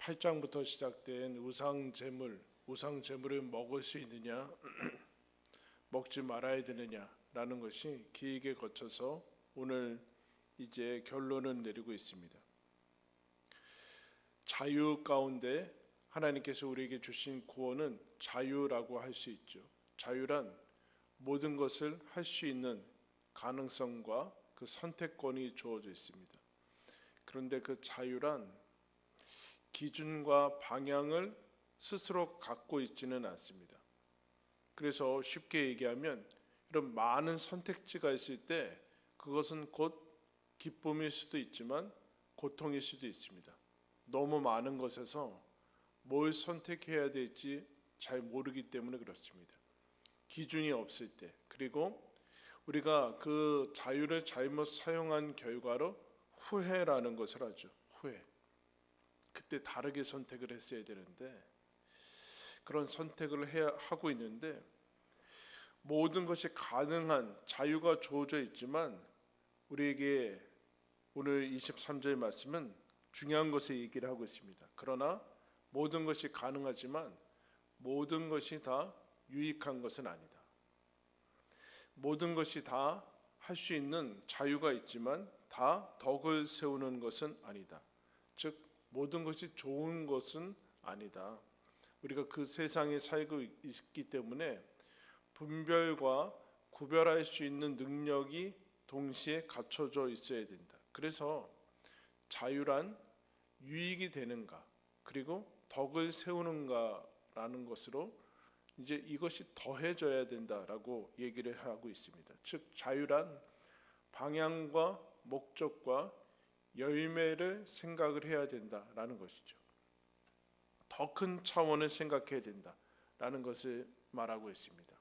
8장부터 시작된 우상 제물을 먹을 수 있느냐, 먹지 말아야 되느냐라는 것이 기획에 거쳐서 오늘 이제 결론을 내리고 있습니다. 자유 가운데 하나님께서 우리에게 주신 구원은 자유라고 할 수 있죠. 자유란 모든 것을 할 수 있는 가능성과 그 선택권이 주어져 있습니다. 그런데 그 자유란 기준과 방향을 스스로 갖고 있지는 않습니다. 그래서 쉽게 얘기하면 이런 많은 선택지가 있을 때 그것은 곧 기쁨일 수도 있지만 고통일 수도 있습니다. 너무 많은 것에서 뭘 선택해야 될지 잘 모르기 때문에 그렇습니다. 기준이 없을 때, 그리고 우리가 그 자유를 잘못 사용한 결과로 후회라는 것을 하죠. 후회. 그때 다르게 선택을 했어야 되는데 그런 선택을 하고 있는데, 모든 것이 가능한 자유가 주어져 있지만 우리에게 오늘 23절 말씀은 중요한 것을 얘기를 하고 있습니다. 그러나 모든 것이 가능하지만 모든 것이 다 유익한 것은 아니다. 모든 것이 다 할 수 있는 자유가 있지만 다 덕을 세우는 것은 아니다. 즉 모든 것이 좋은 것은 아니다. 우리가 그 세상에 살고 있기 때문에 분별과 구별할 수 있는 능력이 동시에 갖춰져 있어야 된다. 그래서 자유란 유익이 되는가, 그리고 덕을 세우는가라는 것으로 이제 이것이 더해져야 된다라고 얘기를 하고 있습니다. 즉 자유란 방향과 목적과 열매를 생각을 해야 된다라는 것이죠. 더 큰 차원을 생각해야 된다라는 것을 말하고 있습니다.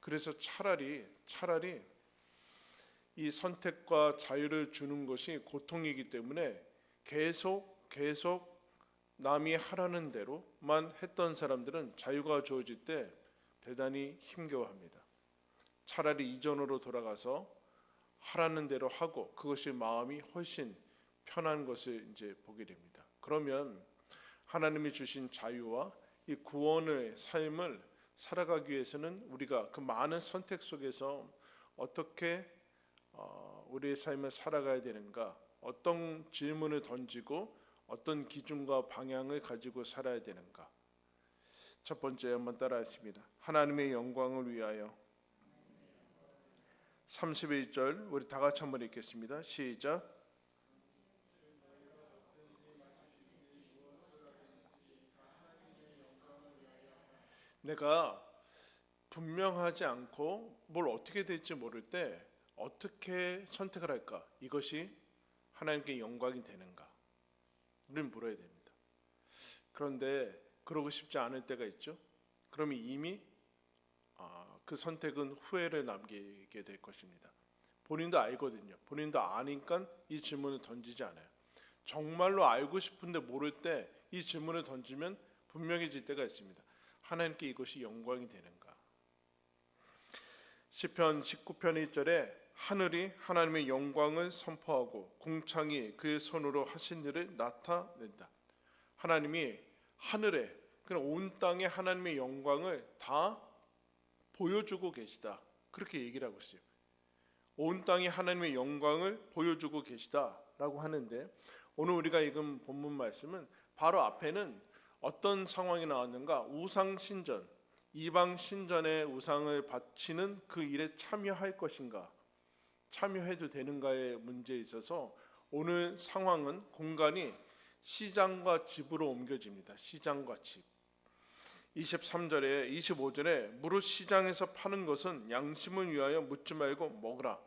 그래서 차라리 이 선택과 자유를 주는 것이 고통이기 때문에 계속 남이 하라는 대로만 했던 사람들은 자유가 주어질 때 대단히 힘겨워합니다. 차라리 이전으로 돌아가서 하라는 대로 하고 그것이 마음이 훨씬 편한 것을 이제 보게 됩니다. 그러면 하나님이 주신 자유와 이 구원의 삶을 살아가기 위해서는 우리가 그 많은 선택 속에서 어떻게 우리의 삶을 살아가야 되는가, 어떤 질문을 던지고 어떤 기준과 방향을 가지고 살아야 되는가. 첫 번째 한번 따라하겠습니다. 하나님의 영광을 위하여. 31절 우리 다 같이 한번 읽겠습니다. 시작. 내가 분명하지 않고 뭘 어떻게 될지 모를 때 어떻게 선택을 할까? 이것이 하나님께 영광이 되는가? 우리는 물어야 됩니다. 그런데 그러고 싶지 않을 때가 있죠. 그러면 이미 그 선택은 후회를 남기게 될 것입니다. 본인도 알거든요. 본인도 아니까 이 질문을 던지지 않아요. 정말로 알고 싶은데 모를 때 이 질문을 던지면 분명해질 때가 있습니다. 하나님께 이것이 영광이 되는가? 시편 19편 1절에 하늘이 하나님의 영광을 선포하고 궁창이 그의 손으로 하신 일을 나타낸다. 하나님이 하늘에, 그런 온 땅에 하나님의 영광을 다 보여주고 계시다. 그렇게 얘기를 하고 있어요. 온 땅이 하나님의 영광을 보여주고 계시다라고 하는데, 오늘 우리가 읽은 본문 말씀은 바로 앞에는 어떤 상황이 나왔는가? 우상 신전, 이방 신전의 우상을 바치는 그 일에 참여할 것인가, 참여해도 되는가의 문제에 있어서 오늘 상황은 공간이 시장과 집으로 옮겨집니다. 시장과 집. 23절에 25절에 무릇 시장에서 파는 것은 양심을 위하여 묻지 말고 먹으라.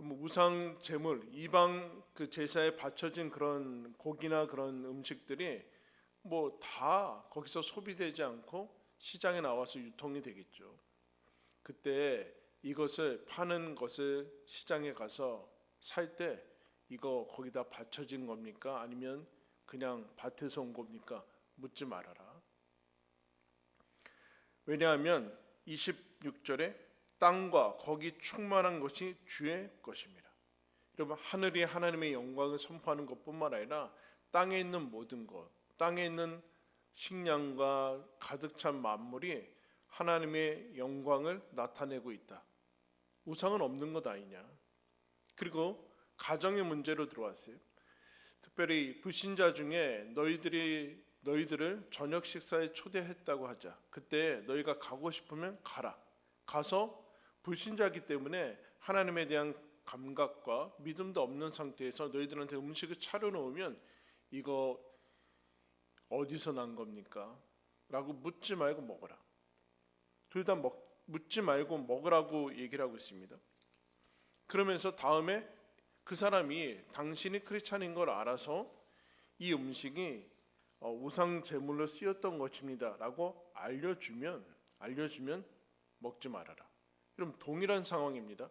우상 제물, 이방 그 제사에 바쳐진 그런 고기나 그런 음식들이 뭐 다 거기서 소비되지 않고 시장에 나와서 유통이 되겠죠. 그때 이것을 파는 것을 시장에 가서 살 때 이거 거기다 바쳐진 겁니까? 아니면 그냥 밭에서 온 겁니까? 묻지 말아라. 왜냐하면 26절에 땅과 거기 충만한 것이 주의 것입니다. 여러분, 하늘이 하나님의 영광을 선포하는 것뿐만 아니라 땅에 있는 모든 것, 땅에 있는 식량과 가득 찬 만물이 하나님의 영광을 나타내고 있다. 우상은 없는 것 아니냐. 그리고 가정의 문제로 들어왔어요. 특별히 불신자 중에 너희들을 저녁 식사에 초대했다고 하자. 그때 너희가 가고 싶으면 가라. 가서 불신자이기 때문에 하나님에 대한 감각과 믿음도 없는 상태에서 너희들한테 음식을 차려놓으면 이거 어디서 난 겁니까? 라고 묻지 말고 먹어라. 둘 다 묻지 말고 먹으라고 얘기를 하고 있습니다. 그러면서 다음에 그 사람이 당신이 크리스찬인 걸 알아서 이 음식이 우상 제물로 쓰였던 것입니다 라고 알려주면 먹지 말아라. 그럼 동일한 상황입니다.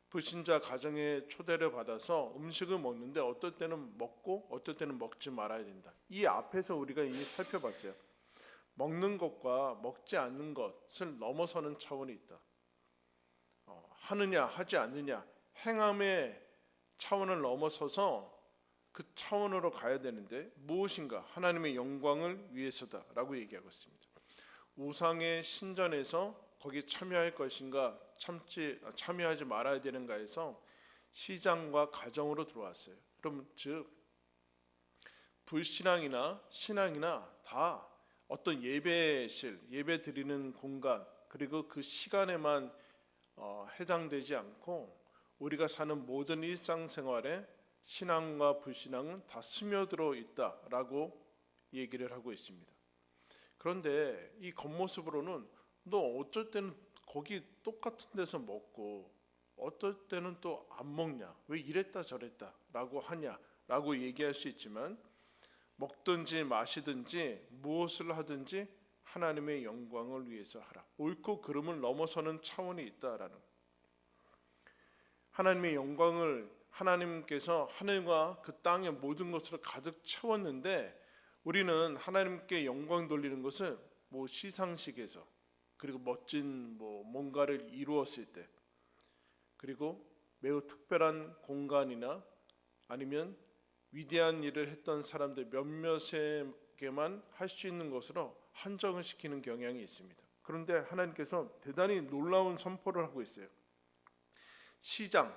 불신자 가정에 초대를 받아서 음식을 먹는데 어떨 때는 먹고 어떨 때는 먹지 말아야 된다. 이 앞에서 우리가 이미 살펴봤어요. 먹는 것과 먹지 않는 것을 넘어서는 차원이 있다. 하느냐 하지 않느냐 행함의 차원을 넘어서서 그 차원으로 가야 되는데 무엇인가 하나님의 영광을 위해서다라고 얘기하고 있습니다. 우상의 신전에서 거기 참여할 것인가 참여하지 말아야 되는가 해서 시장과 가정으로 들어왔어요. 그럼 즉 불신앙이나 신앙이나 다 어떤 예배실, 예배 드리는 공간 그리고 그 시간에만 해당되지 않고 우리가 사는 모든 일상생활에 신앙과 불신앙은 다 스며들어 있다라고 얘기를 하고 있습니다. 그런데 이 겉모습으로는 너 어쩔 때는 거기 똑같은 데서 먹고 어떨 때는 또 안 먹냐, 왜 이랬다 저랬다 라고 하냐 라고 얘기할 수 있지만 먹든지 마시든지 무엇을 하든지 하나님의 영광을 위해서 하라. 옳고 그름을 넘어서는 차원이 있다라는, 하나님의 영광을 하나님께서 하늘과 그 땅의 모든 것으로 가득 채웠는데 우리는 하나님께 영광 돌리는 것을 시상식에서 그리고 멋진 뭔가를 이루었을 때 그리고 매우 특별한 공간이나 아니면 위대한 일을 했던 사람들 몇몇에게만 할 수 있는 것으로 한정을 시키는 경향이 있습니다. 그런데 하나님께서 대단히 놀라운 선포를 하고 있어요. 시장,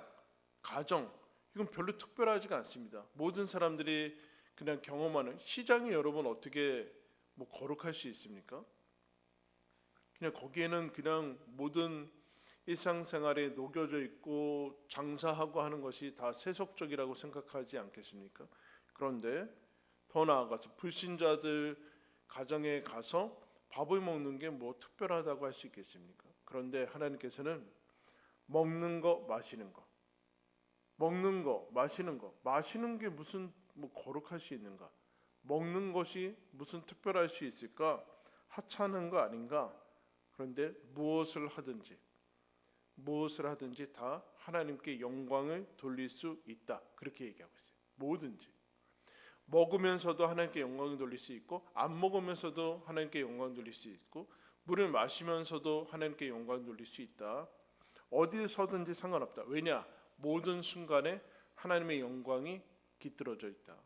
가정 이건 별로 특별하지가 않습니다. 모든 사람들이 그냥 경험하는 시장이 여러분 어떻게 거룩할 수 있습니까? 그냥 거기에는 그냥 모든 일상생활에 녹여져 있고 장사하고 하는 것이 다 세속적이라고 생각하지 않겠습니까? 그런데 더 나아가서 불신자들 가정에 가서 밥을 먹는 게 특별하다고 할 수 있겠습니까? 그런데 하나님께서는 먹는 거 마시는 거, 먹는 거 마시는 거, 마시는 게 무슨 거룩할 수 있는가? 먹는 것이 무슨 특별할 수 있을까? 하찮은 거 아닌가? 그런데 무엇을 하든지 다 하나님께 영광을 돌릴 수 있다. 그렇게 얘기하고 있어요. 뭐든지 먹으면서도 하나님께 영광을 돌릴 수 있고 안 먹으면서도 하나님께 영광을 돌릴 수 있고 물을 마시면서도 하나님께 영광을 돌릴 수 있다. 어디서든지 상관없다. 왜냐? 모든 순간에 하나님의 영광이 깃들어져 있다.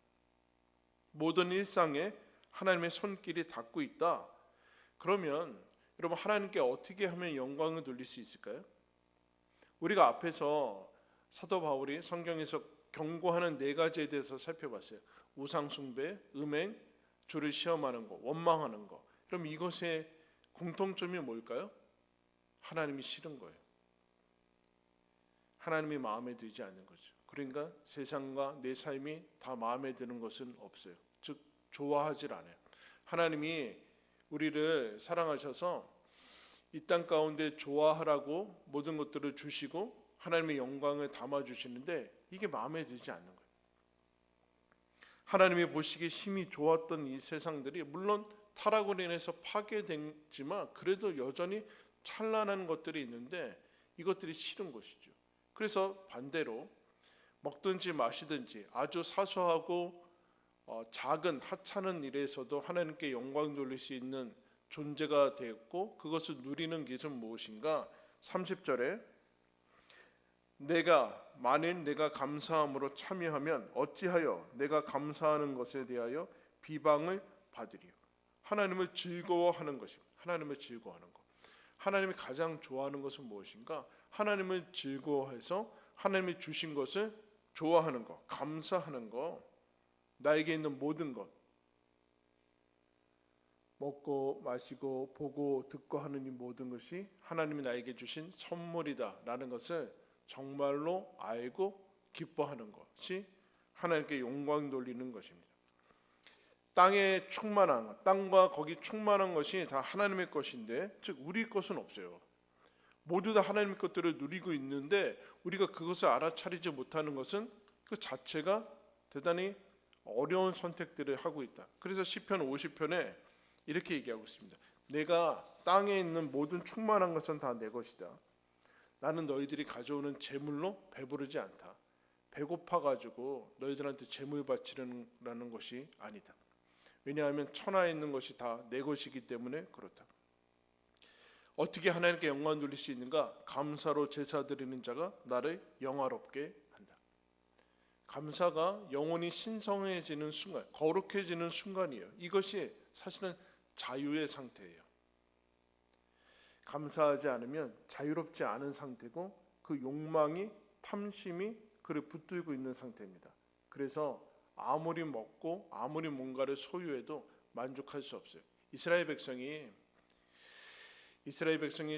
모든 일상에 하나님의 손길이 닿고 있다. 그러면 여러분 하나님께 어떻게 하면 영광을 돌릴 수 있을까요? 우리가 앞에서 사도 바울이 성경에서 경고하는 4가지에 대해서 살펴봤어요. 우상 숭배, 음행, 주를 시험하는 것, 원망하는 것. 그럼 이것의 공통점이 뭘까요? 하나님이 싫은 거예요. 하나님이 마음에 들지 않는 거죠. 그러니까 세상과 내 삶이 다 마음에 드는 것은 없어요. 즉 좋아하질 않아요. 하나님이 우리를 사랑하셔서 이 땅 가운데 좋아하라고 모든 것들을 주시고 하나님의 영광을 담아주시는데 이게 마음에 들지 않는 거예요. 하나님이 보시기에 힘이 좋았던 이 세상들이 물론 타락으로 인해서 파괴됐지만 그래도 여전히 찬란한 것들이 있는데 이것들이 싫은 것이죠. 그래서 반대로 먹든지 마시든지 아주 사소하고 작은 하찮은 일에서도 하나님께 영광 돌릴 수 있는 존재가 되었고 그것을 누리는 것은 무엇인가? 30절에 만일 내가 감사함으로 참여하면 어찌하여 내가 감사하는 것에 대하여 비방을 받으리요. 하나님을 즐거워하는 것입니다. 하나님을 즐거워하는 것. 하나님이 가장 좋아하는 것은 무엇인가? 하나님을 즐거워해서 하나님이 주신 것을 좋아하는 것, 감사하는 것, 나에게 있는 모든 것, 먹고 마시고 보고 듣고 하는 이 모든 것이 하나님이 나에게 주신 선물이다라는 것을 정말로 알고 기뻐하는 것이 하나님께 영광 돌리는 것입니다. 땅에 충만한 것, 땅과 거기 충만한 것이 다 하나님의 것인데, 즉 우리 것은 없어요. 모두 다 하나님의 것들을 누리고 있는데 우리가 그것을 알아차리지 못하는 것은 그 자체가 대단히 어려운 선택들을 하고 있다. 그래서 시편 50편에 이렇게 얘기하고 있습니다. 내가 땅에 있는 모든 충만한 것은 다 내 것이다. 나는 너희들이 가져오는 재물로 배부르지 않다. 배고파가지고 너희들한테 재물 바치려는 것이 아니다. 왜냐하면 천하에 있는 것이 다 내 것이기 때문에 그렇다. 어떻게 하나님께 영광 돌릴 수 있는가? 감사로 제사 드리는 자가 나를 영화롭게 한다. 감사가 영혼이 신성해지는 순간, 거룩해지는 순간이에요. 이것이 사실은 자유의 상태예요. 감사하지 않으면 자유롭지 않은 상태고 그 욕망이, 탐심이 그를 붙들고 있는 상태입니다. 그래서 아무리 먹고 아무리 뭔가를 소유해도 만족할 수 없어요. 이스라엘 백성이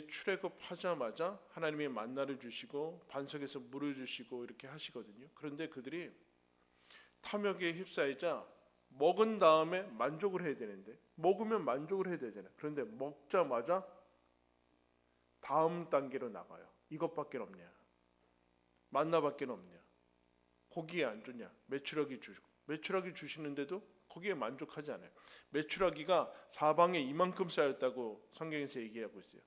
출애굽하자마자 하나님이 만나를 주시고 반석에서 물을 주시고 이렇게 하시거든요. 그런데 그들이 탐욕에 휩싸이자 먹은 다음에 만족을 해야 되는데, 먹으면 만족을 해야 되잖아요. 그런데 먹자마자 다음 단계로 나가요. 이것밖에 없냐? 만나밖에 없냐? 고기에 안 주냐? 메추라기 주시고, 메추라기 주시는데도 거기에 만족하지 않아요. 메추라기가 사방에 이만큼 쌓였다고 성경에서 얘기하고 있어요.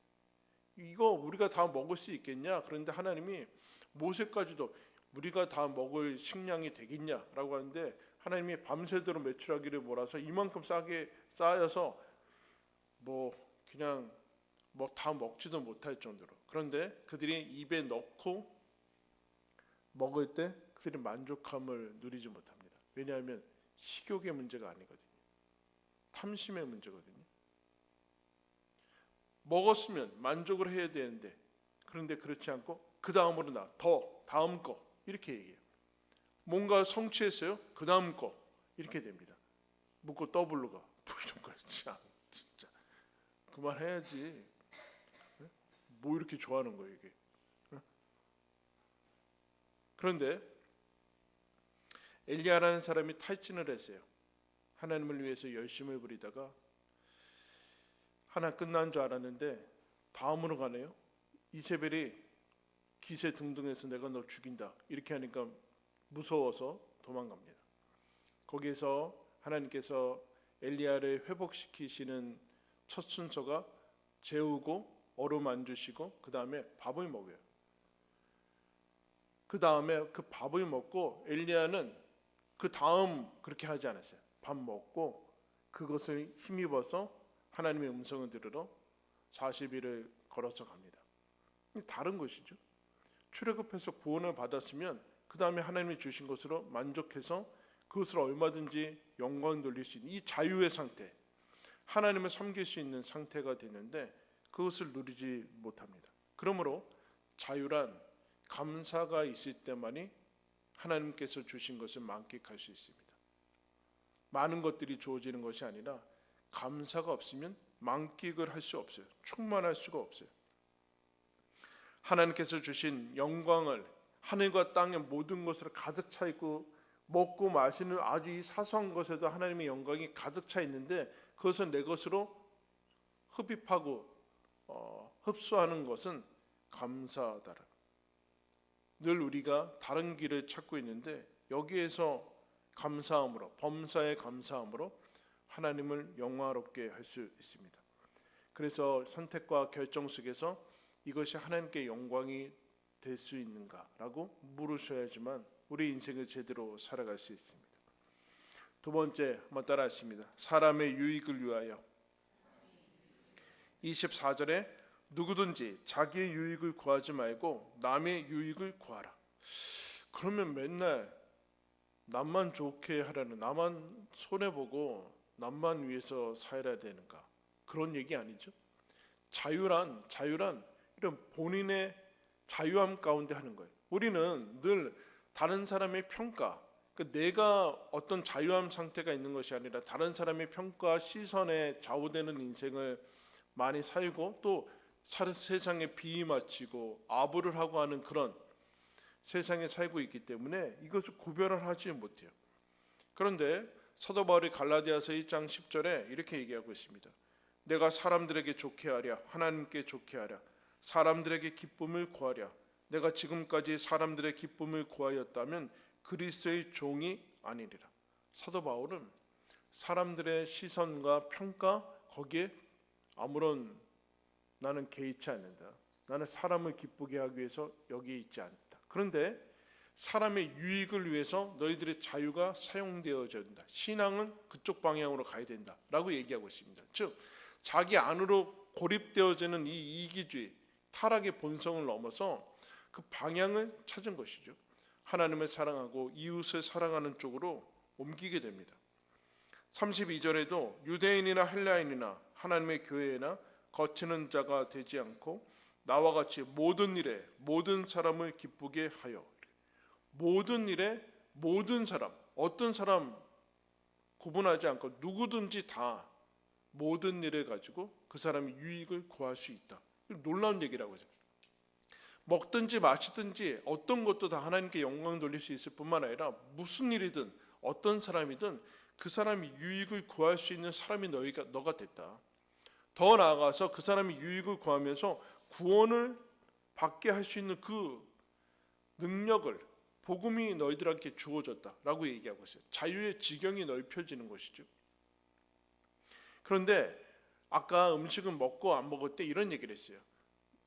이거 우리가 다 먹을 수 있겠냐? 그런데 하나님이 모세까지도 우리가 다 먹을 식량이 되겠냐라고 하는데, 하나님이 밤새도록 메추라기를 몰아서 이만큼 싸게 쌓여서 그냥 다 먹지도 못할 정도로. 그런데 그들이 입에 넣고 먹을 때 그들이 만족함을 누리지 못합니다. 왜냐하면 식욕의 문제가 아니거든요. 탐심의 문제거든요. 먹었으면 만족을 해야 되는데, 그런데 그렇지 않고 그 다음으로 다음 거 이렇게 얘기해요. 뭔가 성취했어요? 그 다음 거 이렇게 됩니다. 묻고 더블로 가. 이런 거 진짜 그만해야지. 뭐 이렇게 좋아하는 거예요 이게. 그런데 엘리야라는 사람이 탈진을 했어요. 하나님을 위해서 열심을 부리다가 하나 끝난 줄 알았는데 다음으로 가네요. 이세벨이 기세 등등해서 내가 너 죽인다 이렇게 하니까 무서워서 도망갑니다. 거기에서 하나님께서 엘리야를 회복시키시는 첫 순서가 재우고 어루만지시고 그 다음에 밥을 먹어요. 그 다음에 그 밥을 먹고 엘리야는 그 다음 그렇게 하지 않았어요. 밥 먹고 그것을 힘입어서 하나님의 음성을 들으러 40일을 걸어서 갑니다. 다른 것이죠. 출애굽해서 구원을 받았으면 그 다음에 하나님이 주신 것으로 만족해서 그것을 얼마든지 영광 돌릴 수 있는 이 자유의 상태, 하나님을 섬길 수 있는 상태가 되는데 그것을 누리지 못합니다. 그러므로 자유란 감사가 있을 때만이 하나님께서 주신 것을 만끽할 수 있습니다. 많은 것들이 주어지는 것이 아니라 감사가 없으면 만끽을 할 수 없어요. 충만할 수가 없어요. 하나님께서 주신 영광을, 하늘과 땅의 모든 것으로 가득 차 있고 먹고 마시는 아주 이 사소한 것에도 하나님의 영광이 가득 차 있는데 그것을 내 것으로 흡입하고 흡수하는 것은 감사하다. 늘 우리가 다른 길을 찾고 있는데 여기에서 감사함으로, 범사의 감사함으로 하나님을 영화롭게 할 수 있습니다. 그래서 선택과 결정 속에서 이것이 하나님께 영광이 될 수 있는가라고 물으셔야지만 우리 인생을 제대로 살아갈 수 있습니다. 두 번째 한번 따라하십니다. 사람의 유익을 위하여. 24절에 누구든지 자기의 유익을 구하지 말고 남의 유익을 구하라. 그러면 맨날 남만 좋게 하라는, 나만 손해보고 남만 위해서 살아야 되는가? 그런 얘기 아니죠. 자유란 이런 본인의 자유함 가운데 하는 거예요. 우리는 늘 다른 사람의 평가, 내가 어떤 자유함 상태가 있는 것이 아니라 다른 사람의 평가, 시선에 좌우되는 인생을 많이 살고 또 세상에 비위 맞추고 아부를 하고 하는 그런 세상에 살고 있기 때문에 이것을 구별을 하지 못해요. 그런데 사도 바울이 갈라디아서 1장 10절에 이렇게 얘기하고 있습니다. 내가 사람들에게 좋게 하랴, 하나님께 좋게 하랴, 사람들에게 기쁨을 구하랴. 내가 지금까지 사람들의 기쁨을 구하였다면 그리스도의 종이 아니리라. 사도 바울은 사람들의 시선과 평가, 거기에 아무런 나는 개의치 않는다. 나는 사람을 기쁘게 하기 위해서 여기에 있지 않다. 그런데 사람의 유익을 위해서 너희들의 자유가 사용되어져야 된다. 신앙은 그쪽 방향으로 가야 된다라고 얘기하고 있습니다. 즉 자기 안으로 고립되어지는 이 이기주의, 타락의 본성을 넘어서 그 방향을 찾은 것이죠. 하나님을 사랑하고 이웃을 사랑하는 쪽으로 옮기게 됩니다. 32절에도 유대인이나 헬라인이나 하나님의 교회나 거치는 자가 되지 않고 나와 같이 모든 일에 모든 사람을 기쁘게 하여. 모든 일에 모든 사람, 어떤 사람 구분하지 않고 누구든지 다 모든 일을 가지고 그 사람이 유익을 구할 수 있다. 놀라운 얘기라고 하죠. 먹든지 마시든지 어떤 것도 다 하나님께 영광 돌릴 수 있을 뿐만 아니라 무슨 일이든 어떤 사람이든 그 사람이 유익을 구할 수 있는 사람이 너가 됐다. 더 나아가서 그 사람이 유익을 구하면서 구원을 받게 할 수 있는 그 능력을, 복음이 너희들에게 주어졌다라고 얘기하고 있어요. 자유의 지경이 넓혀지는 것이죠. 그런데 아까 음식은 먹고 안 먹을 때 이런 얘기를 했어요.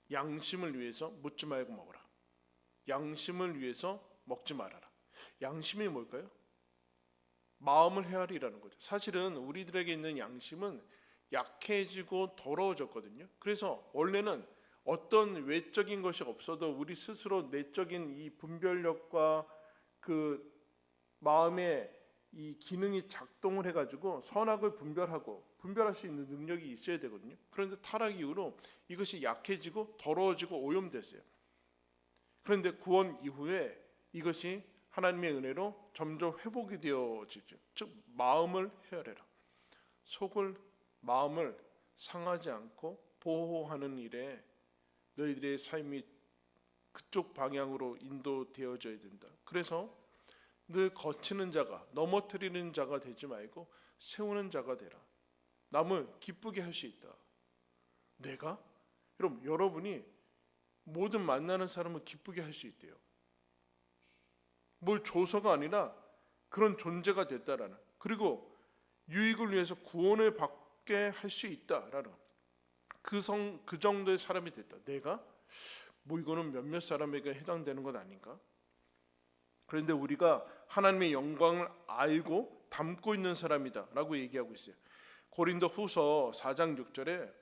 양심을 위해서 묻지 말고 먹어라. 양심을 위해서 먹지 말아라. 양심이 뭘까요? 마음을 헤아리라는 거죠. 사실은 우리들에게 있는 양심은 약해지고 더러워졌거든요. 그래서 원래는 어떤 외적인 것이 없어도 우리 스스로 내적인 이 분별력과 그 마음의 이 기능이 작동을 해가지고 선악을 분별할 수 있는 능력이 있어야 되거든요. 그런데 타락 이후로 이것이 약해지고 더러워지고 오염됐어요. 그런데 구원 이후에 이것이 하나님의 은혜로 점점 회복이 되어지죠. 즉 마음을 헤아려라. 마음을 상하지 않고 보호하는 일에 너희들의 삶이 그쪽 방향으로 인도되어져야 된다. 그래서 늘 거치는 자가, 넘어뜨리는 자가 되지 말고 세우는 자가 되라. 남을 기쁘게 할 수 있다. 내가? 여러분이 모든 만나는 사람을 기쁘게 할 수 있대요. 뭘 줘서가 아니라 그런 존재가 됐다라는, 그리고 유익을 위해서 구원을 받게 할 수 있다라는 그 정도의 사람이 됐다. 내가? 이거는 몇몇 사람에게 해당되는 것 아닌가? 그런데 우리가 하나님의 영광을 알고 담고 있는 사람이다라고 얘기하고 있어요. 고린도 후서 4장 6절에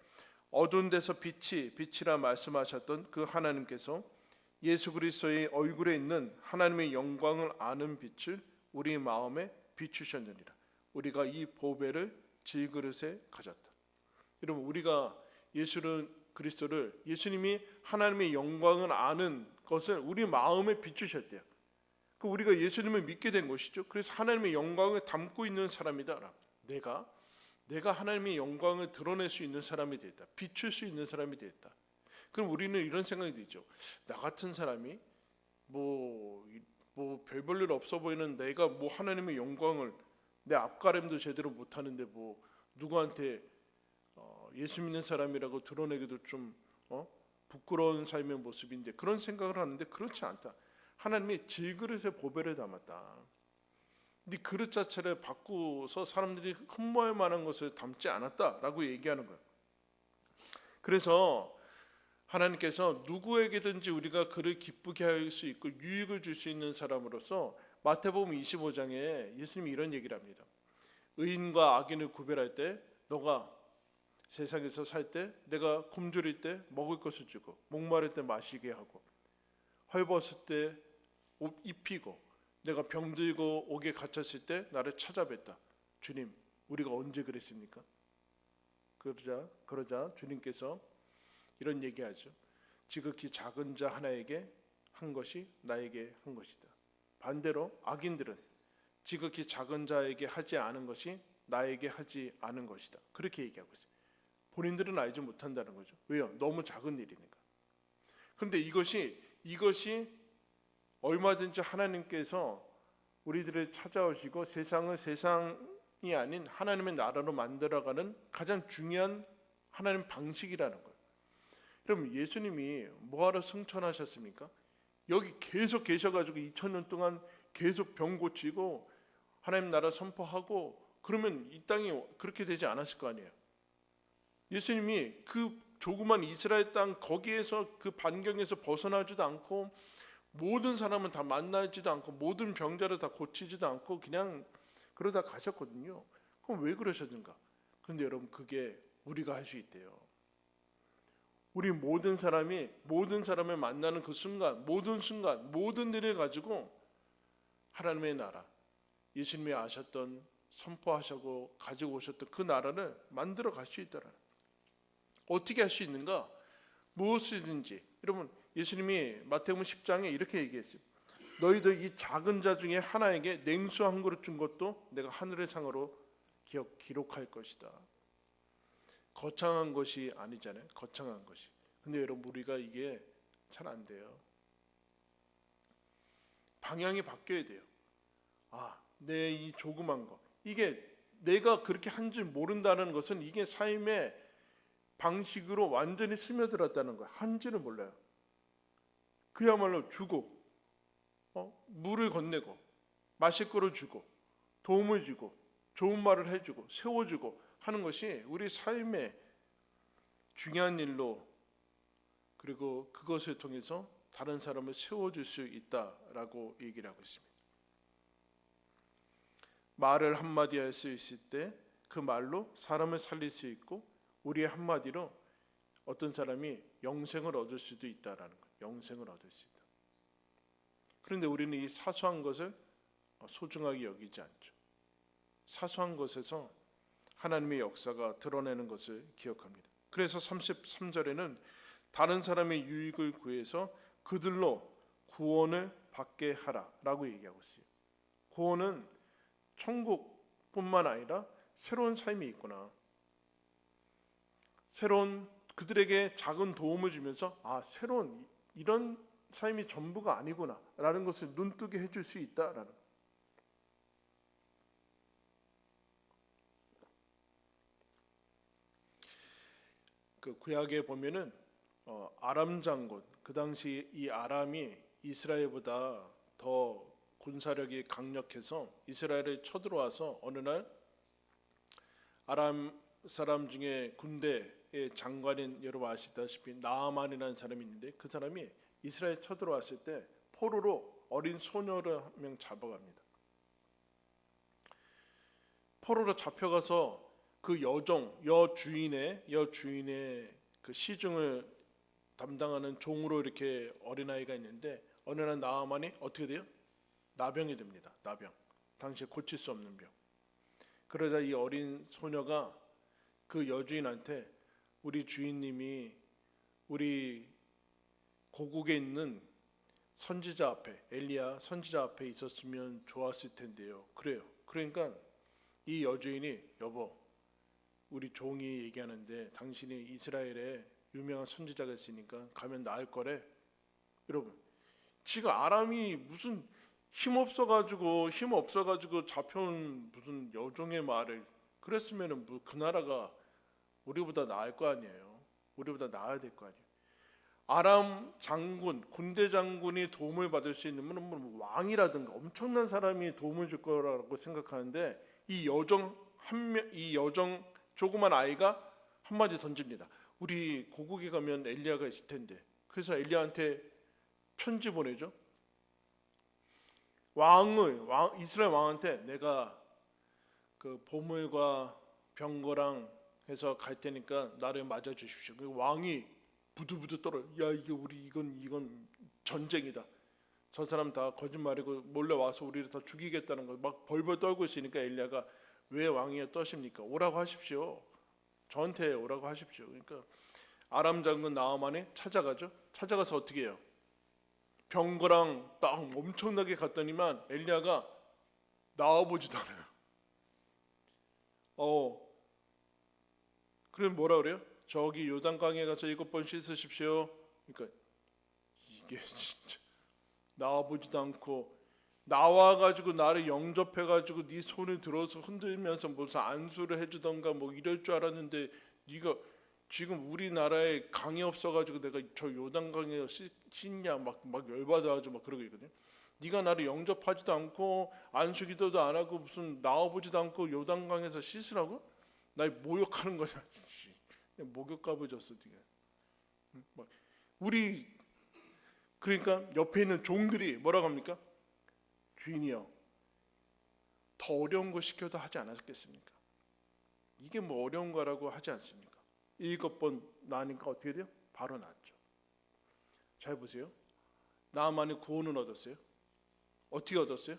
어두운 데서 빛이라 말씀하셨던 그 하나님께서 예수 그리스도의 얼굴에 있는 하나님의 영광을 아는 빛을 우리 마음에 비추셨느니라. 우리가 이 보배를 질그릇에 가졌다. 여러분, 우리가 예수님이 하나님의 영광을 아는 것을 우리 마음에 비추셨대요. 우리가 예수님을 믿게 된 것이죠. 그래서 하나님의 영광을 담고 있는 사람이다. 내가 하나님의 영광을 드러낼 수 있는 사람이 됐다. 비출 수 있는 사람이 됐다. 그럼 우리는 이런 생각이 들죠. 나 같은 사람이 별 볼일 없어 보이는 내가 하나님의 영광을, 내 앞가림도 제대로 못하는데 누구한테 예수 믿는 사람이라고 드러내기도 좀 부끄러운 삶의 모습인데, 그런 생각을 하는데 그렇지 않다. 하나님이 질그릇에 보배를 담았다. 네 그릇 자체를 바꾸어서 사람들이 흠모할 만한 것을 담지 않았다라고 얘기하는 거예요. 그래서 하나님께서 누구에게든지 우리가 그를 기쁘게 할 수 있고 유익을 줄 수 있는 사람으로서 마태복음 25장에 예수님이 이런 얘기를 합니다. 의인과 악인을 구별할 때 너가 세상에서 살 때 내가 굶주릴 때 먹을 것을 주고, 목마를 때 마시게 하고, 헐벗을 때 옷 입히고, 내가 병들고 옥에 갇혔을 때 나를 찾아뵀다. 주님, 우리가 언제 그랬습니까? 그러자 주님께서 이런 얘기하죠. 지극히 작은 자 하나에게 한 것이 나에게 한 것이다. 반대로 악인들은 지극히 작은 자에게 하지 않은 것이 나에게 하지 않은 것이다. 그렇게 얘기하고 있어요. 본인들은 알지 못한다는 거죠. 왜요? 너무 작은 일이니까. 그런데 이것이 얼마든지 하나님께서 우리들을 찾아오시고 세상을 세상이 아닌 하나님의 나라로 만들어가는 가장 중요한 하나님 방식이라는 거예요. 그럼 예수님이 뭐하러 승천하셨습니까? 여기 계속 계셔가지고 2000년 동안 계속 병 고치고 하나님 나라 선포하고 그러면 이 땅이 그렇게 되지 않았을 거 아니에요. 예수님이 그 조그만 이스라엘 땅 거기에서 그 반경에서 벗어나지도 않고 모든 사람은 다 만나지도 않고 모든 병자를 다 고치지도 않고 그냥 그러다 가셨거든요. 그럼 왜 그러셨는가? 그런데 여러분 그게 우리가 할 수 있대요. 우리 모든 사람을 만나는 그 순간, 모든 일을 가지고 하나님의 나라, 예수님이 아셨던 선포하시고 가지고 오셨던 그 나라를 만들어 갈 수 있다라는. 어떻게 할 수 있는가? 무엇이든지. 여러분 예수님이 마태복음 10장에 이렇게 얘기했어요. 너희들 이 작은 자 중에 하나에게 냉수 한 그릇 준 것도 내가 하늘의 상으로 기록할 것이다. 거창한 것이 아니잖아요. 거창한 것이. 근데 여러분 우리가 이게 잘 안 돼요. 방향이 바뀌어야 돼요. 내 이 조그만 거. 이게 내가 그렇게 한 줄 모른다는 것은 이게 삶의 방식으로 완전히 스며들었다는 거예요. 한지를 몰라요. 그야말로 주고 물을 건네고 마실 거를 주고 도움을 주고 좋은 말을 해주고 세워주고 하는 것이 우리 삶의 중요한 일로, 그리고 그것을 통해서 다른 사람을 세워줄 수 있다라고 얘기를 하고 있습니다. 말을 한마디 할 수 있을 때 그 말로 사람을 살릴 수 있고 우리의 한마디로 어떤 사람이 영생을 얻을 수도 있다라는 거예요. 영생을 얻을 수 있다. 그런데 우리는 이 사소한 것을 소중하게 여기지 않죠. 사소한 것에서 하나님의 역사가 드러내는 것을 기억합니다. 그래서 33절에는 다른 사람의 유익을 구해서 그들로 구원을 받게 하라라고 얘기하고 있어요. 구원은 천국뿐만 아니라 새로운 삶이 있구나. 새로운 그들에게 작은 도움을 주면서 새로운 이런 삶이 전부가 아니구나 라는 것을 눈뜨게 해줄 수 있다라는. 그 구약에 보면은 아람 장군, 그 당시 이 아람이 이스라엘보다 더 군사력이 강력해서 이스라엘에 쳐들어와서 어느 날 아람 사람 중에 군대의 장관인, 여러분 아시다시피 나아만이라는 사람이 있는데 그 사람이 이스라엘에 쳐들어왔을 때 포로로 어린 소녀를 한 명 잡아갑니다. 포로로 잡혀가서 그 여주인의 그 시중을 담당하는 종으로 이렇게 어린아이가 있는데 어느 날 나아만이 어떻게 돼요? 나병이 됩니다. 나병. 당시에 고칠 수 없는 병. 그러자 이 어린 소녀가 그 여주인한테 우리 주인님이 우리 고국에 있는 선지자 앞에, 엘리야 선지자 앞에 있었으면 좋았을 텐데요. 그래요. 그러니까 이 여주인이 여보, 우리 종이 얘기하는데 당신이 이스라엘에 유명한 선지자가 있으니까 가면 나을 거래. 여러분, 지금 아람이 무슨 힘 없어가지고 잡혀온 무슨 여종의 말을 그랬으면은 뭐 그 나라가 우리보다 나을 거 아니에요. 우리보다 나아야 될 거 아니에요. 아람 장군, 군대 장군이 도움을 받을 수 있는 분은 뭐 왕이라든가 엄청난 사람이 도움을 줄 거라고 생각하는데 이 여정 조그만 아이가 한마디 던집니다. 우리 고국에 가면 엘리야가 있을 텐데. 그래서 엘리야한테 편지 보내죠. 이스라엘 왕한테 내가 그 보물과 병거랑 해서 갈 테니까 나를 맞아 주십시오. 그 왕이 부두부두 떨어. 야, 이게 우리 이건 전쟁이다. 저 사람 다 거짓말이고 몰래 와서 우리를 다 죽이겠다는 거 막 벌벌 떨고 있으니까 엘리야가 왜 왕이여 떠십니까? 오라고 하십시오. 저한테 오라고 하십시오. 그러니까 아람 장군 나아만이 찾아가죠. 찾아가서 어떻게 해요? 병거랑 딱 엄청나게 갔더니만 엘리야가 나와보지도 않아요. 그럼 뭐라 그래요? 저기 요단강에 가서 7번 씻으십시오. 그러니까 이게 진짜 나와보지도 않고 나와가지고 나를 영접해가지고 네 손을 들어서 흔들면서 무슨 안수를 해주던가 뭐 이럴 줄 알았는데 네가 지금 우리나라에 강이 없어가지고 내가 저 요단강에 씻냐 막 열받아가지고 막 그러고 있거든요. 네가 나를 영접하지도 않고 안수기도도 안 하고 무슨 나와보지도 않고 요단강에서 씻으라고? 날 모욕하는 거냐? 목욕값을 줬어 네가. 우리 그러니까 옆에 있는 종들이 뭐라고 합니까? 주인이요, 더 어려운 거 시켜도 하지 않았겠습니까? 이게 뭐 어려운 거라고 하지 않습니까? 7번 나니까 어떻게 돼요? 바로 낫죠. 잘 보세요. 나만의 구원은 얻었어요? 어떻게 얻었어요?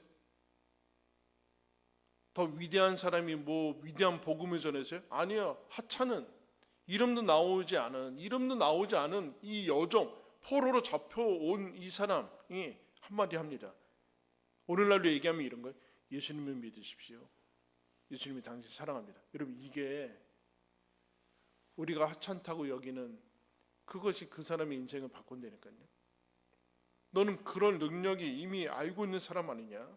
더 위대한 사람이 뭐 위대한 복음을 전했어요? 아니요. 하찮은 이름도 나오지 않은 이 여종, 포로로 잡혀온 이 사람이 한마디 합니다. 오늘날로 얘기하면 이런 거예요. 예수님을 믿으십시오. 예수님이 당신 사랑합니다. 여러분, 이게 우리가 하찮다고 여기는 그것이 그 사람의 인생을 바꾼다니까요. 너는 그런 능력이 이미 알고 있는 사람 아니냐?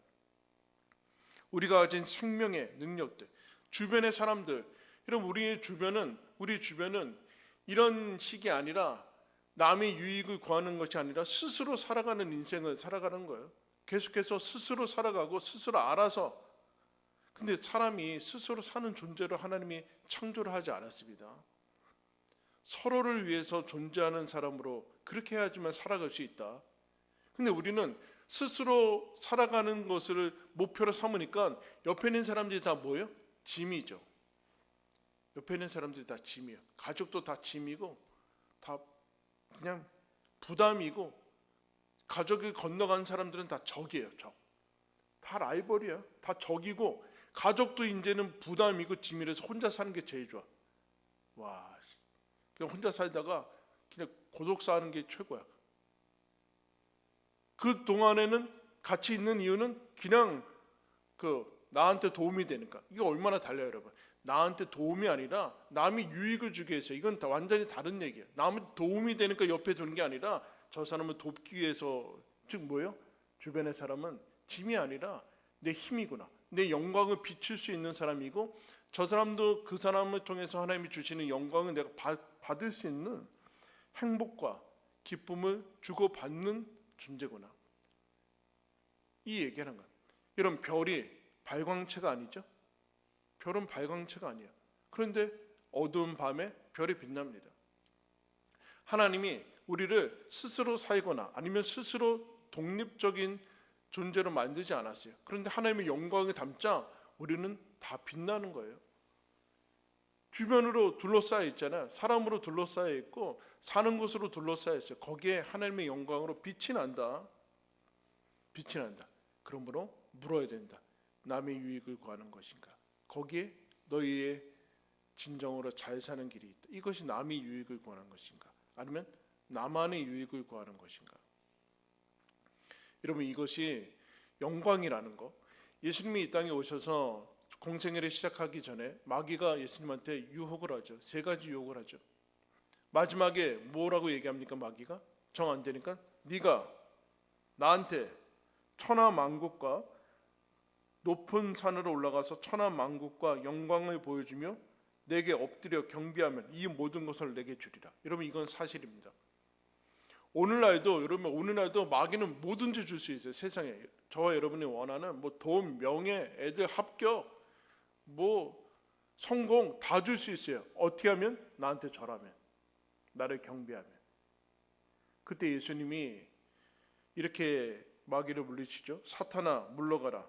우리가 가진 생명의 능력들, 주변의 사람들, 여러분 우리 주변은 이런 식이 아니라 남의 유익을 구하는 것이 아니라 스스로 살아가는 인생을 살아가는 거예요. 계속해서 스스로 살아가고 스스로 알아서. 근데 사람이 스스로 사는 존재로 하나님이 창조를 하지 않았습니다. 서로를 위해서 존재하는 사람으로 그렇게 해야지만 살아갈 수 있다. 근데 우리는 스스로 살아가는 것을 목표로 삼으니까 옆에 있는 사람들이 다 뭐예요? 짐이죠. 옆에 있는 사람들이 다 짐이에요. 가족도 다 짐이고 다 그냥 부담이고, 가족이 건너간 사람들은 다 적이에요. 적. 다 라이벌이야. 다 적이고 가족도 이제는 부담이고 짐이라서 혼자 사는 게 제일 좋아. 와, 그냥 혼자 살다가 그냥 고독 사는 게 최고야. 그 동안에는 같이 있는 이유는 그냥 나한테 도움이 되니까. 이게 얼마나 달라요, 여러분. 나한테 도움이 아니라 남이 유익을 주기 위해서. 이건 다 완전히 다른 얘기예요. 남한테 도움이 되니까 옆에 두는 게 아니라 저 사람을 돕기 위해서. 즉 뭐예요? 주변의 사람은 짐이 아니라 내 힘이구나, 내 영광을 비출 수 있는 사람이고, 저 사람도 그 사람을 통해서 하나님이 주시는 영광을 내가 받을 수 있는 행복과 기쁨을 주고받는 존재구나. 이 얘기하는 거예요. 이런 별이 발광체가 아니죠? 별은 발광체가 아니에요. 그런데 어두운 밤에 별이 빛납니다. 하나님이 우리를 스스로 살거나 아니면 스스로 독립적인 존재로 만들지 않았어요. 그런데 하나님의 영광을 담자 우리는 다 빛나는 거예요. 주변으로 둘러싸여 있잖아요. 사람으로 둘러싸여 있고 사는 곳으로 둘러싸여 있어요. 거기에 하나님의 영광으로 빛이 난다. 빛이 난다. 그러므로 물어야 된다. 남의 유익을 구하는 것인가? 거기에 너희의 진정으로 잘 사는 길이 있다. 이것이 남의 유익을 구하는 것인가? 아니면 나만의 유익을 구하는 것인가? 여러분, 이것이 영광이라는 거. 예수님이 이 땅에 오셔서 공생애를 시작하기 전에 마귀가 예수님한테 유혹을 하죠. 3가지 유혹을 하죠. 마지막에 뭐라고 얘기합니까? 마귀가 정 안 되니까 네가 나한테 천하만국과 높은 산으로 올라가서 천하만국과 영광을 보여주며 내게 엎드려 경배하면 이 모든 것을 내게 주리라. 여러분, 이건 사실입니다. 오늘날도 마귀는 뭐든지 줄 수 있어요. 세상에 저와 여러분이 원하는 뭐 돈, 명예, 애들 합격, 뭐 성공 다 줄 수 있어요. 어떻게 하면? 나한테 절하면, 나를 경배하면. 그때 예수님이 이렇게 마귀를 물리치죠. 사탄아 물러가라.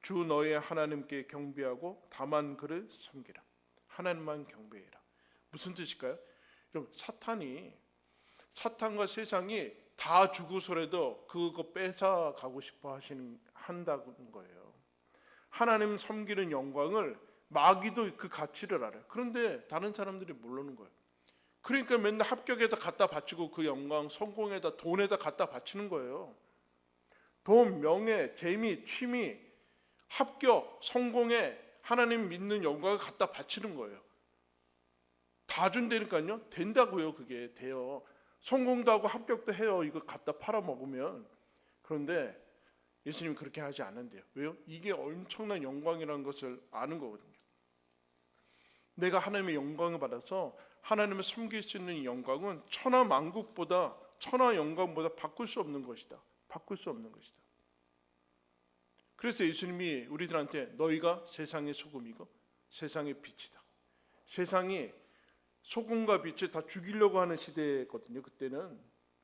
주 너의 하나님께 경배하고 다만 그를 섬기라. 하나님만 경배해라. 무슨 뜻일까요? 여러분, 사탄과 세상이 다 주고서라도 그거 뺏어 가고 싶어 한다는 거예요. 하나님 섬기는 영광을 마귀도 그 가치를 알아요. 그런데 다른 사람들이 모르는 거예요. 그러니까 맨날 합격에다 갖다 바치고 그 영광, 성공에다, 돈에다 갖다 바치는 거예요. 돈, 명예, 재미, 취미, 합격, 성공에 하나님 믿는 영광을 갖다 바치는 거예요. 다 준다니까요. 된다고요. 그게 돼요. 성공도 하고 합격도 해요. 이거 갖다 팔아먹으면. 그런데 예수님이 그렇게 하지 않는데요. 왜요? 이게 엄청난 영광이라는 것을 아는 거거든요. 내가 하나님의 영광을 받아서 하나님을 섬길 수 있는 영광은 천하 만국보다, 천하 영광보다 바꿀 수 없는 것이다. 바꿀 수 없는 것이다. 그래서 예수님이 우리들한테 너희가 세상의 소금이고 세상의 빛이다. 세상이 소금과 빛을 다 죽이려고 하는 시대거든요. 그때는.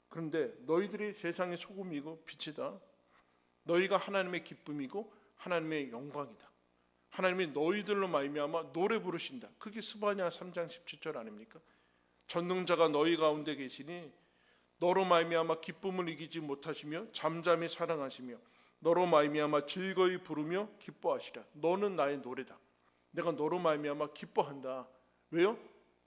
그런데 너희들이 세상의 소금이고 빛이다. 너희가 하나님의 기쁨이고 하나님의 영광이다. 하나님이 너희들로 말미암아 노래 부르신다. 그게 스바냐 3장 17절 아닙니까? 전능자가 너희 가운데 계시니 너로 말미암아 기쁨을 이기지 못하시며 잠잠히 사랑하시며 너로 말미암아 즐거이 부르며 기뻐하시라. 너는 나의 노래다. 내가 너로 말미암아 기뻐한다. 왜요?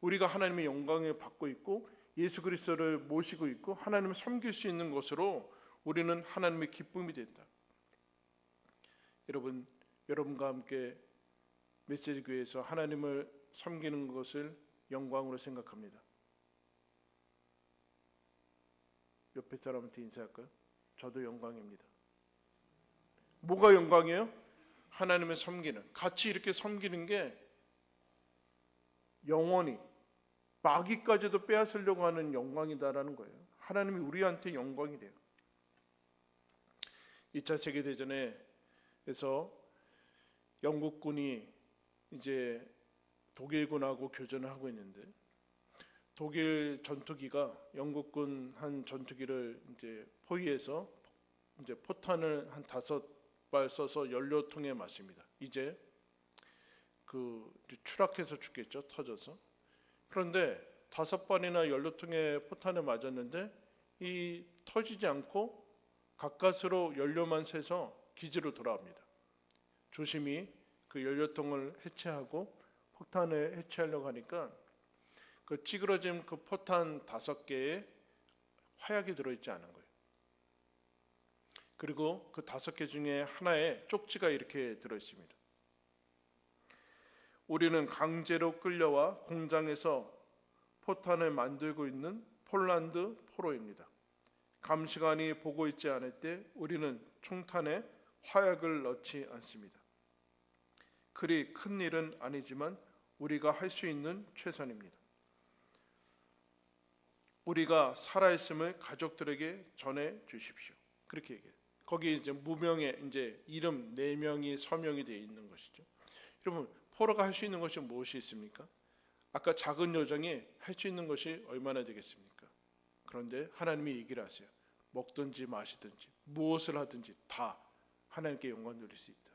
우리가 하나님의 영광을 받고 있고 예수 그리스도를 모시고 있고 하나님을 섬길 수 있는 것으로 우리는 하나님의 기쁨이 된다. 여러분과 함께 메시지 교회에서 하나님을 섬기는 것을 영광으로 생각합니다. 옆에 사람한테 인사할까요? 저도 영광입니다. 뭐가 영광이에요? 하나님을 섬기는, 같이 이렇게 섬기는 게 영원히 마귀까지도 빼앗으려고 하는 영광이다라는 거예요. 하나님이 우리한테 영광이 돼요. 2차 세계대전에서 영국군이 이제 독일군하고 교전을 하고 있는데 독일 전투기가 영국군 한 전투기를 이제 포위해서 이제 포탄을 한 5발 써서 연료통에 맞습니다. 이제 추락해서 죽겠죠, 터져서. 그런데 5발이나 연료통에 포탄을 맞았는데 이 터지지 않고 가까스로 연료만 새서 기지로 돌아옵니다. 조심히 그 연료통을 해체하고 폭탄을 해체하려고 하니까 그 찌그러진 그 포탄 5개에 화약이 들어있지 않은 거예요. 그리고 그 5개 중에 하나에 쪽지가 이렇게 들어있습니다. 우리는 강제로 끌려와 공장에서 포탄을 만들고 있는 폴란드 포로입니다. 감시관이 보고 있지 않을 때 우리는 총탄에 화약을 넣지 않습니다. 그리 큰 일은 아니지만 우리가 할 수 있는 최선입니다. 우리가 살아있음을 가족들에게 전해 주십시오. 그렇게 얘기해요. 거기 이제 무명의 이제 이름 4명이 서명이 되어 있는 것이죠. 여러분, 포로가 할 수 있는 것이 무엇이 있습니까? 아까 작은 요정이 할 수 있는 것이 얼마나 되겠습니까? 그런데 하나님이 얘기를 하세요. 먹든지 마시든지 무엇을 하든지 다 하나님께 영광 돌릴 수 있다.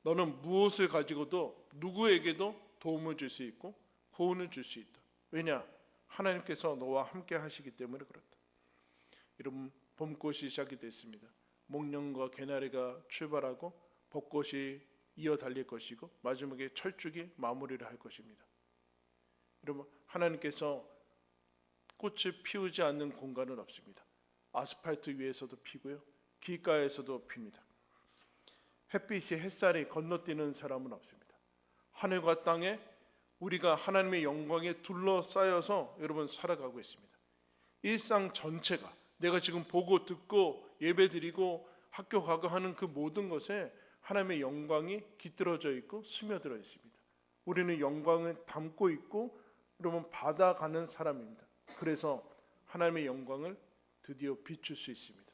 너는 무엇을 가지고도 누구에게도 도움을 줄 수 있고 구원을 줄 수 있다. 왜냐? 하나님께서 너와 함께 하시기 때문에 그렇다. 여러분, 봄꽃이 시작이 됐습니다. 목련과 개나리가 출발하고 벚꽃이 이어 달릴 것이고 마지막에 철쭉이 마무리를 할 것입니다. 여러분, 하나님께서 꽃을 피우지 않는 공간은 없습니다. 아스팔트 위에서도 피고요, 길가에서도 핍니다. 햇살이 건너뛰는 사람은 없습니다. 하늘과 땅에 우리가 하나님의 영광에 둘러싸여서 여러분 살아가고 있습니다. 일상 전체가 내가 지금 보고 듣고 예배드리고 학교 가고 하는 그 모든 것에 하나님의 영광이 깃들어져 있고 스며들어 있습니다. 우리는 영광을 담고 있고 여러분 받아가는 사람입니다. 그래서 하나님의 영광을 드디어 비출 수 있습니다.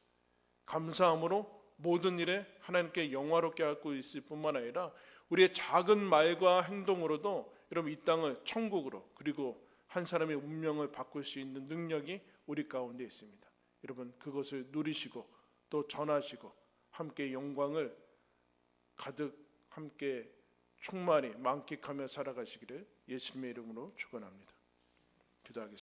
감사함으로 모든 일에 하나님께 영화롭게 하고 있을 뿐만 아니라 우리의 작은 말과 행동으로도 여러분 이 땅을 천국으로 그리고 한 사람의 운명을 바꿀 수 있는 능력이 우리 가운데 있습니다. 여러분 그것을 누리시고 또 전하시고 함께 영광을 가득 함께 충만히 만끽하며 살아가시기를 예수님의 이름으로 축원합니다. 기도하겠습니다.